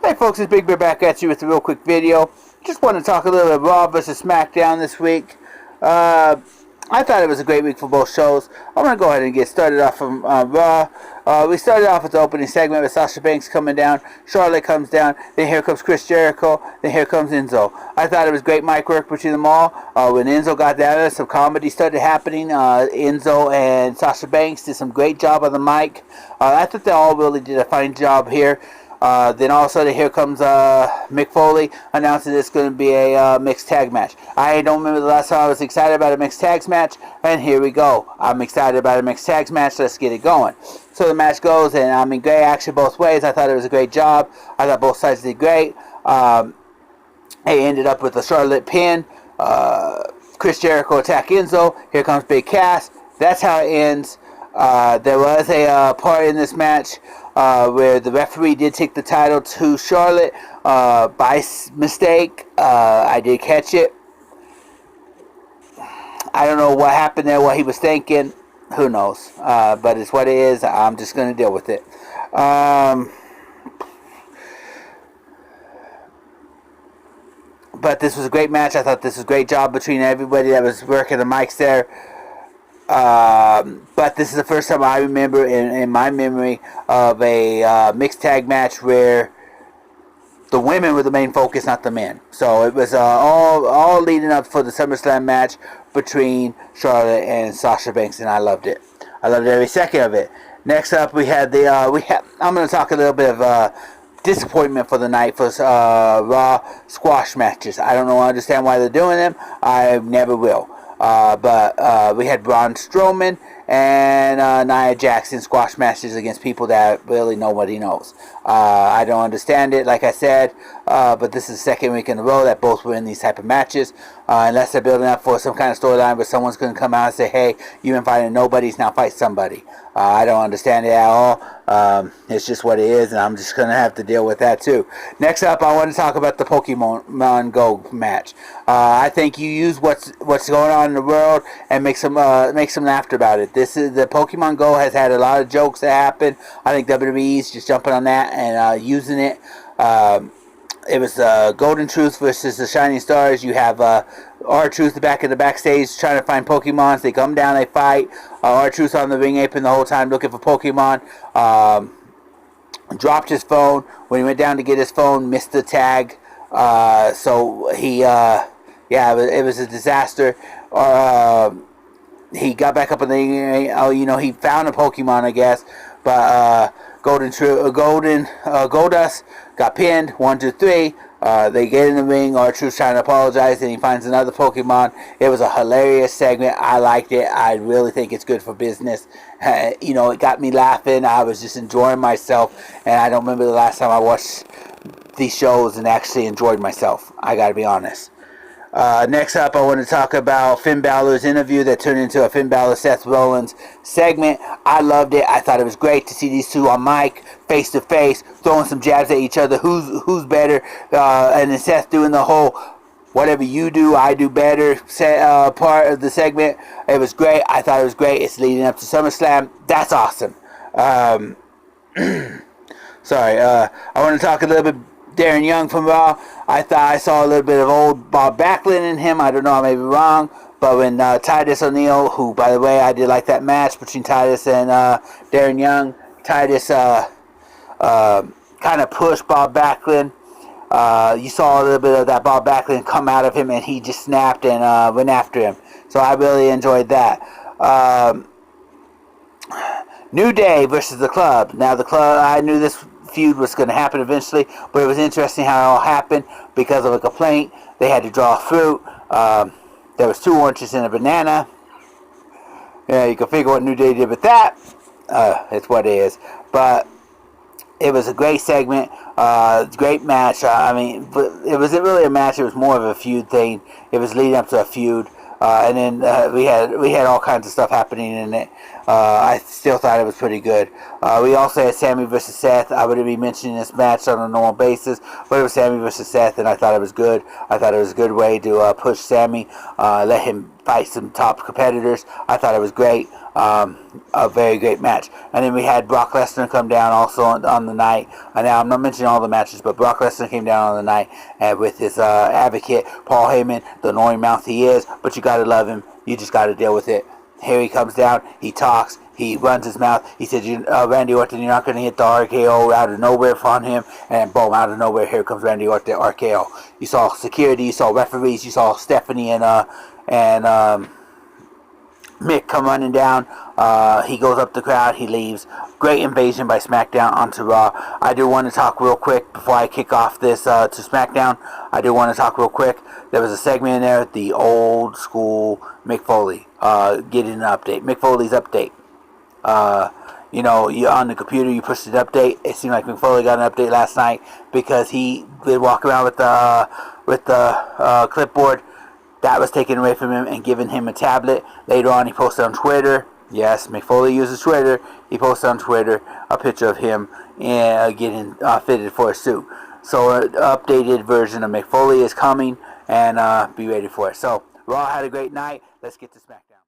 Hey folks, it's Big Bear back at you with a real quick video. Just want to talk a little bit Raw versus Smackdown this week. I thought it was a great week for both shows. I'm going to go ahead and get started off from Raw. We started off with the opening segment with Sasha Banks coming down. Charlotte comes down. Then here comes Chris Jericho. Then here comes Enzo. I thought it was great mic work between them all. When Enzo got down, some comedy started happening. Enzo and Sasha Banks did some great job on the mic. I thought they all really did a fine job here. Then all of a sudden, here comes Mick Foley announcing it's going to be a mixed tag match. I don't remember the last time I was excited about a mixed tags match, and here we go. I'm excited about a mixed tags match. Let's get it going. So the match goes, and I mean, great action both ways. I thought it was a great job. I thought both sides did great. They ended up with a Charlotte pin. Chris Jericho attack Enzo. Here comes Big Cass. That's how it ends. There was a part in this match where the referee did take the title to Charlotte by mistake. I did catch it. I don't know what happened there, what he was thinking. Who knows? But it's what it is. I'm just going to deal with it. But this was a great match. I thought this was a great job between everybody that was working the mics there. But this is the first time I remember in my memory of a mixed tag match where the women were the main focus, not the men. So it was all leading up for the SummerSlam match between Charlotte and Sasha Banks, and I loved it. I loved every second of it. Next up, we had I'm going to talk a little bit of disappointment for the night for Raw squash matches. I don't understand why they're doing them. I never will. But we had Braun Strowman and Nia Jackson squash matches against people that really nobody knows. I don't understand it, like I said, but this is the second week in a row that both were in these type of matches. Unless they're building up for some kind of storyline where someone's going to come out and say, hey, you've been fighting nobodies, now fight somebody. I don't understand it at all. It's just what it is, and I'm just going to have to deal with that too. Next up, I want to talk about the Pokemon Go match. I think you use what's going on in the world and make some laughter about it. The Pokemon Go has had a lot of jokes that happen. I think WWE's just jumping on that and using it. It was Golden Truth versus the Shining Stars. You have R-Truth back in the backstage trying to find Pokemons. They come down, they fight. R-Truth on the ring apron the whole time looking for Pokemon. Dropped his phone. When he went down to get his phone, missed the tag. So he, it was a disaster. He got back up in the ring. He found a Pokemon, I guess. But Goldust got pinned. 1, 2, 3. They get in the ring. R-Truth's trying to apologize, and he finds another Pokemon. It was a hilarious segment. I liked it. I really think it's good for business. It got me laughing. I was just enjoying myself, and I don't remember the last time I watched these shows and actually enjoyed myself. I got to be honest. Next up, I want to talk about Finn Balor's interview that turned into a Finn Balor Seth Rollins segment. I loved it. I thought it was great to see these two on mic, face to face, throwing some jabs at each other. Who's better? And then Seth doing the whole whatever you do, I do better part of the segment. It was great. I thought it was great. It's leading up to SummerSlam. That's awesome. Sorry. I want to talk a little bit. Darren Young from Raw. I thought I saw a little bit of old Bob Backlund in him. I don't know, I may be wrong. But when Titus O'Neil, who, by the way, I did like that match between Titus and Darren Young. Titus kind of pushed Bob Backlund. You saw a little bit of that Bob Backlund come out of him, and he just snapped and went after him. So I really enjoyed that. New Day versus the Club. Now, the Club, I knew this feud was going to happen eventually, but it was interesting how it all happened because of a complaint. They had to draw fruit. There was 2 oranges and a banana. Yeah, you can figure what New Day did with that. It's what it is. But it was a great segment, great match. But it wasn't really a match. It was more of a feud thing. It was leading up to a feud. And then we had all kinds of stuff happening in it. I still thought it was pretty good. We also had Sammy versus Seth. I wouldn't be mentioning this match on a normal basis, but it was Sammy versus Seth, and I thought it was good. I thought it was a good way to push Sammy, let him fight some top competitors. I thought it was great. A very great match. And then we had Brock Lesnar come down also on the night. Now I'm not mentioning all the matches, but Brock Lesnar came down on the night with his advocate Paul Heyman, the annoying mouth he is, but you gotta love him. You just gotta deal with it. Here he comes down, he talks, he runs his mouth. He said, Randy Orton, you're not going to hit the RKO out of nowhere on him. And boom, out of nowhere, here comes Randy Orton, RKO. You saw security, you saw referees, you saw Stephanie and Mick come running down. He goes up the crowd, he leaves. Great invasion by SmackDown onto Raw. I do want to talk real quick before I kick off this to SmackDown. I do want to talk real quick. There was a segment in there, the old school Mick Foley getting an update. Mick Foley's update. You're on the computer, you push the update. It seemed like Mick Foley got an update last night because he did walk around with the clipboard. That was taken away from him and given him a tablet. Later on, he posted on Twitter. Yes, Mick Foley uses Twitter. He posted on Twitter a picture of him getting fitted for a suit. So an updated version of Mick Foley is coming, and be ready for it. So Raw had a great night. Let's get to SmackDown.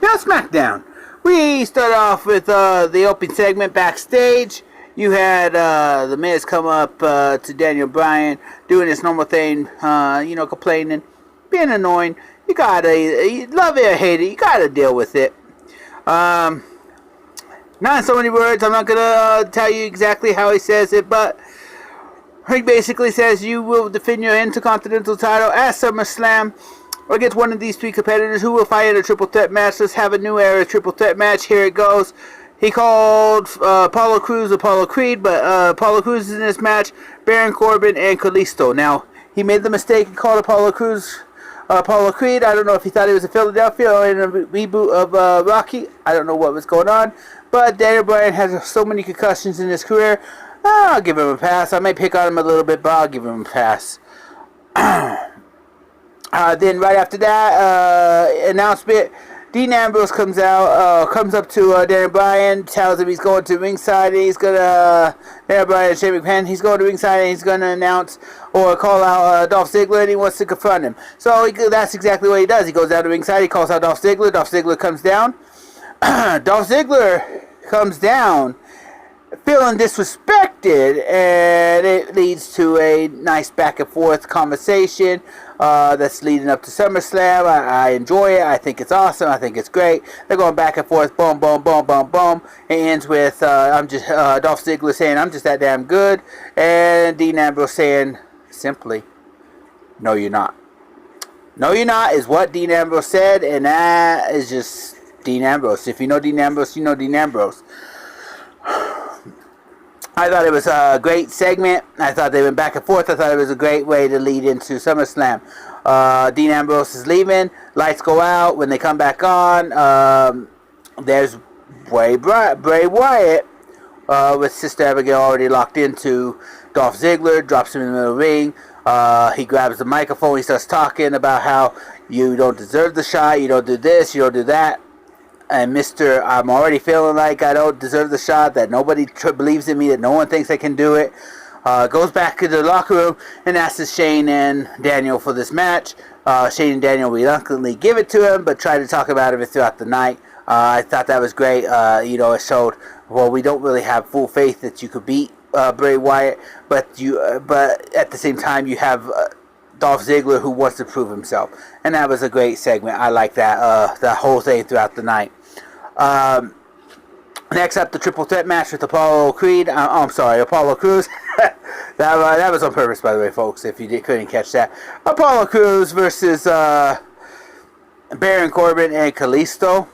Now SmackDown. We start off with the opening segment backstage. You had The Miz come up to Daniel Bryan, doing his normal thing, complaining, being annoying. You love it or hate it, you gotta deal with it. Not in so many words, I'm not gonna tell you exactly how he says it, but he basically says you will defend your Intercontinental title at SummerSlam against one of these three competitors who will fight in a triple threat match. Let's have a new era triple threat match. Here it goes. He called Apollo Crews Apollo Creed, but Apollo Crews is in this match, Baron Corbin and Kalisto. Now, he made the mistake and called Apollo Crews Apollo Creed. I don't know if he thought he was in Philadelphia or in a reboot of Rocky. I don't know what was going on. But Daniel Bryan has so many concussions in his career. I'll give him a pass. I may pick on him a little bit, but I'll give him a pass. Then right after that announcement, Dean Ambrose comes up to Daniel Bryan, tells him he's going to ringside, and he's gonna Daniel Bryan and Shane McMahon. He's going to ringside, and he's gonna announce or call out Dolph Ziggler, and he wants to confront him. So that's exactly what he does. He goes down to ringside, he calls out Dolph Ziggler. Dolph Ziggler comes down. Dolph Ziggler comes down, feeling disrespected, and it leads to a nice back and forth conversation that's leading up to SummerSlam. I enjoy it. I think it's awesome. I think it's great. They're going back and forth, boom, boom, boom, boom, boom. It ends with Dolph Ziggler saying, "I'm just that damn good," and Dean Ambrose saying simply, "No, you're not." "No, you're not" is what Dean Ambrose said, and that is just Dean Ambrose. If you know Dean Ambrose, you know Dean Ambrose. I thought it was a great segment. I thought they went back and forth. I thought it was a great way to lead into SummerSlam. Dean Ambrose is leaving. Lights go out. When they come back on, there's Bray Wyatt with Sister Abigail already locked into Dolph Ziggler. Drops him in the middle of the ring. He grabs the microphone. He starts talking about how you don't deserve the shot. You don't do this. You don't do that. And Mr. I'm already feeling like I don't deserve the shot, that nobody believes in me, that no one thinks I can do it. Goes back to the locker room and asks Shane and Daniel for this match. Shane and Daniel reluctantly give it to him, but try to talk about it throughout the night. I thought that was great. It showed, well, we don't really have full faith that you could beat Bray Wyatt, but at the same time you have Dolph Ziggler who wants to prove himself. And that was a great segment. I like that whole thing throughout the night. Next up, the triple threat match with Apollo Creed. Apollo Crews. that was on purpose, by the way, folks, if you couldn't catch that. Apollo Crews versus Baron Corbin and Kalisto.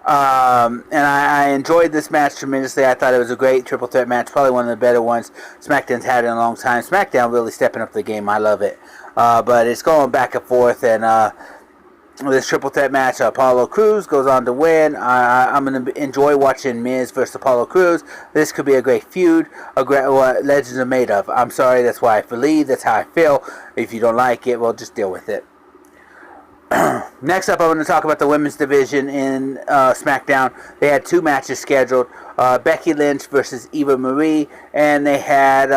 And I enjoyed this match tremendously. I thought it was a great triple threat match, probably one of the better ones SmackDown's had in a long time. SmackDown really stepping up the game. I love it. But it's going back and forth, and this triple threat match, Apollo Crews goes on to win. I'm going to enjoy watching Miz versus Apollo Crews. This could be a great feud, what legends are made of. I'm sorry, that's why I believe, that's how I feel. If you don't like it, well, just deal with it. Next up, I want to talk about the women's division in SmackDown. They had two matches scheduled. Becky Lynch versus Eva Marie, and they had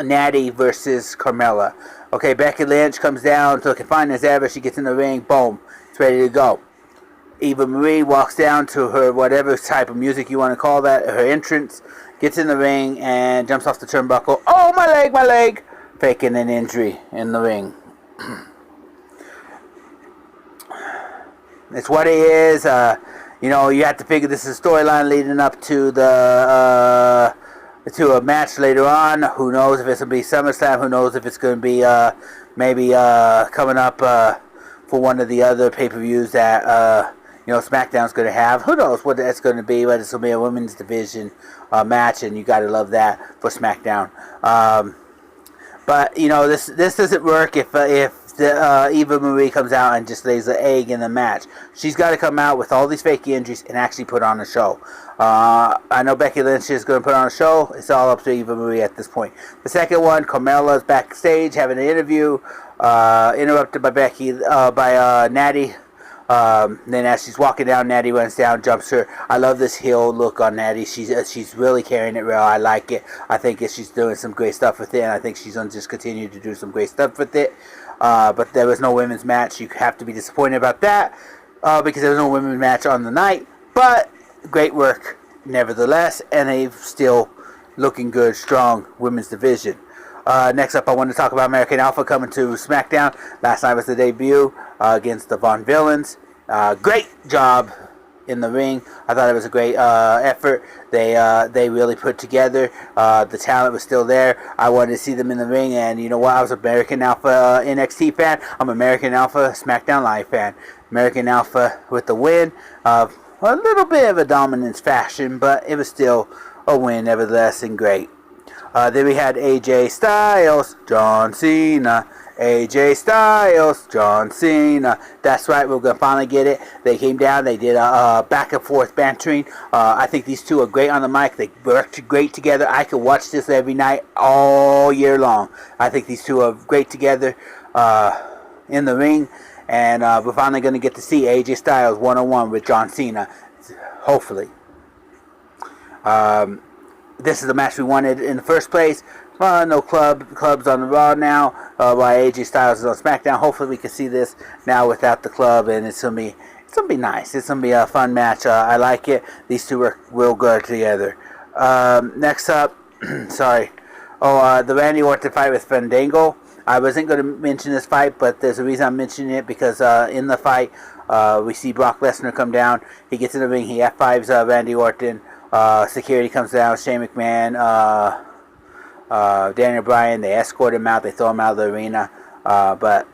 Natty versus Carmella. Okay, Becky Lynch comes down, looking fine as ever. She gets in the ring, boom, it's ready to go. Eva Marie walks down to her whatever type of music you want to call that, her entrance, gets in the ring and jumps off the turnbuckle. Oh, my leg, my leg! Faking an injury in the ring. It's what it is. You know, you have to figure this is a storyline leading up to the to a match later on. Who knows if it's going to be SummerSlam? Who knows if it's going to be maybe coming up for one of the other pay-per-views that you know, SmackDown's going to have. Who knows what that's going to be, but it's going to be a women's division match, and you got to love that for SmackDown. But, you know, this doesn't work if Eva Marie comes out and just lays an egg in the match. She's got to come out with all these fake injuries and actually put on a show. I know Becky Lynch is going to put on a show. It's all up to Eva Marie at this point. The second one, Carmella's backstage having an interview, interrupted by Natty. Then as she's walking down, Natty runs down, jumps her. I love this heel look on Natty. She's really carrying it well. I like it. I think she's doing some great stuff with it, and I think she's going to just continue to do some great stuff with it. But there was no women's match. You have to be disappointed about that because there was no women's match on the night. But great work nevertheless, and they've still looking good, strong women's division. Next up, I want to talk about American Alpha coming to SmackDown. Last night was the debut against the Von Villains. Great job in the ring. I thought it was a great effort. They really put together. The talent was still there. I wanted to see them in the ring, and you know what? I was an American Alpha NXT fan. I'm an American Alpha SmackDown Live fan. American Alpha with the win. A little bit of a dominance fashion, but it was still a win nevertheless, and great. Then we had AJ Styles, John Cena. AJ Styles, John Cena. That's right, we're going to finally get it. They came down, they did a back and forth bantering. I think these two are great on the mic. They worked great together. I could watch this every night, all year long. I think these two are great together in the ring. And we're finally going to get to see AJ Styles one-on-one with John Cena, hopefully. This is the match we wanted in the first place. No clubs on the Raw now. While AJ Styles is on SmackDown. Hopefully we can see this now without the club, and it's gonna be nice. It's gonna be a fun match. I like it. These two are real good together. Next up, sorry. The Randy Orton fight with Fandango. I wasn't going to mention this fight, but there's a reason I'm mentioning it because in the fight we see Brock Lesnar come down. He gets in the ring. He F5s Randy Orton. Security comes down. Shane McMahon. Daniel Bryan, they escort him out, they throw him out of the arena, but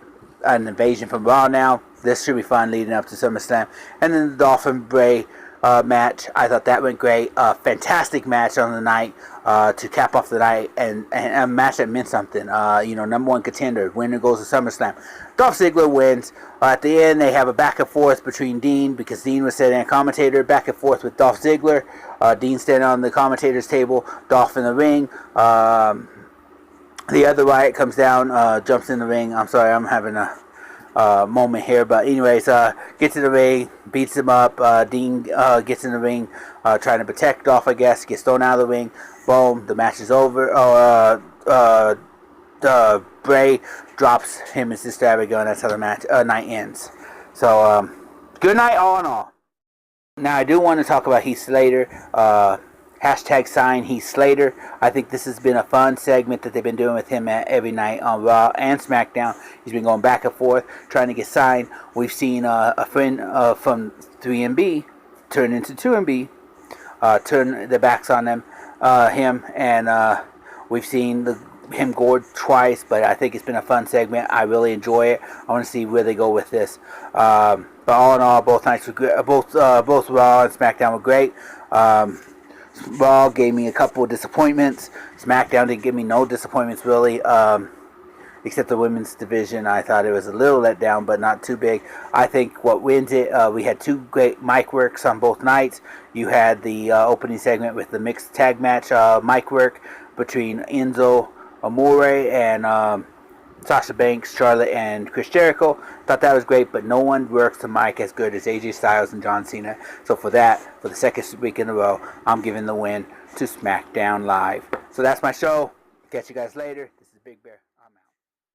an invasion from Raw now. This should be fun leading up to SummerSlam. And then the Dolph and Bray match, I thought that went great. Fantastic match on the night to cap off the night, and a match that meant something. Number one contender, winner goes to SummerSlam. Dolph Ziggler wins. At the end, they have a back and forth between Dean, because Dean was sitting as commentator, back and forth with Dolph Ziggler. Dean standing on the commentator's table, Dolph in the ring. The other Riot comes down, jumps in the ring. I'm sorry, I'm having a moment here, but anyways, gets in the ring, beats him up. Dean gets in the ring, trying to protect Dolph, I guess, gets thrown out of the ring. Boom, the match is over. Bray drops him and Sister Abigail, and that's how the night ends. So, good night all in all. Now, I do want to talk about Heath Slater. Hashtag sign Heath Slater. I think this has been a fun segment that they've been doing with him every night on Raw and SmackDown. He's been going back and forth, trying to get signed. We've seen a friend from 3MB turn into 2MB, turn their backs on him, and we've seen him gored twice, but I think it's been a fun segment. I really enjoy it. I want to see where they go with this. But all in all, both nights were good. Both Raw and SmackDown were great. Raw gave me a couple of disappointments. SmackDown didn't give me no disappointments really, except the women's division. I thought it was a little let down, but not too big. I think what wins it, we had two great mic works on both nights. You had the opening segment with the mixed tag match mic work between Enzo Amore and Sasha Banks, Charlotte, and Chris Jericho. Thought that was great, but no one works the mic as good as AJ Styles and John Cena. So for that, for the second week in a row, I'm giving the win to SmackDown Live. So that's my show. Catch you guys later. This is Big Bear.